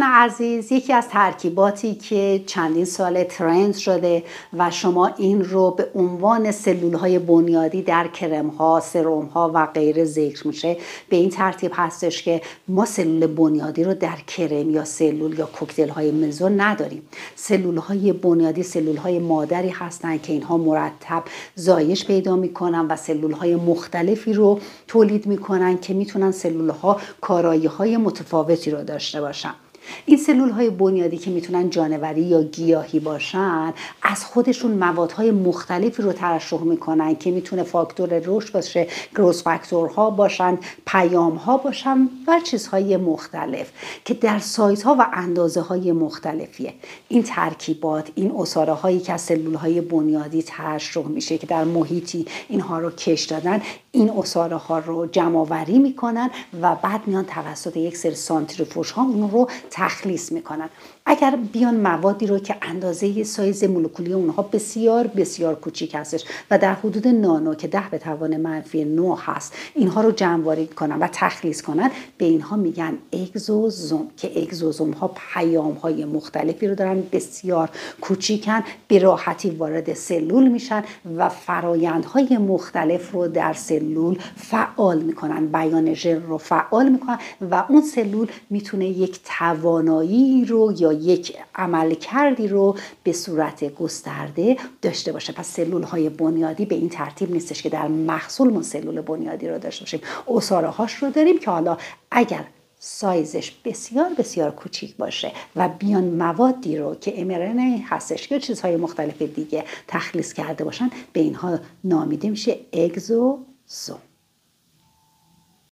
دوستان عزیز، یکی از ترکیباتی که چندین سال ترند شده و شما این رو به عنوان سلولهای بنیادی در کرم‌ها، سرم‌ها و غیره ذکر میشه، به این ترتیب هستش که ما سلول بنیادی رو در کرم یا سلول یا کوکتل‌های مزو نداریم. سلولهای بنیادی سلولهای مادری هستند که اینها مرتب زایش پیدا میکنن و سلولهای مختلفی رو تولید میکنن که میتونن سلولها کارایی‌های متفاوتی رو داشته باشن. این سلول‌های بنیادی که میتونن جانوری یا گیاهی باشن، از خودشون موادهای مختلفی رو ترشح میکنن که میتونه فاکتور رشد باشه، گروث فاکتورها باشن، پیام‌ها باشن و چیزهای مختلف که در سایزها و اندازه‌های مختلفیه. این ترکیبات، این عصاره هایی که از سلول‌های بنیادی ترشح میشه که در محیطی اینها رو کش دادن، این عصاره ها رو جمع‌آوری میکنن و بعد میان توسط یک سری سانتریفوژ ها اون رو تخلیص میکنن. اگر بیان موادی رو که اندازه سایز مولکولی اونها بسیار بسیار کوچیک هستش و در حدود نانو که 10⁻⁹ هست، اینها رو جمع‌آوری کنن و تخلیص کنن، به اینها میگن اگزوزوم که اگزوزوم ها پیام های مختلفی رو دارن، بسیار کوچیکن، به راحتی وارد سلول میشن و فرایندهای مختلف رو در سلول فعال میکنن، بیان ژن رو فعال میکنن و اون سلول میتونه یک توانایی رو یا یک عملکردی رو به صورت گسترده داشته باشه. پس سلول های بنیادی به این ترتیب نیستش که در محصول ما سلول بنیادی رو داشته باشیم. عصاره هاش رو داریم که حالا اگر سایزش بسیار بسیار کوچیک باشه و بیان موادی رو که mRNA هستش یا چیزهای مختلف دیگه تخلیص کرده باشن، به اینها نامیده میشه اگزوزوم.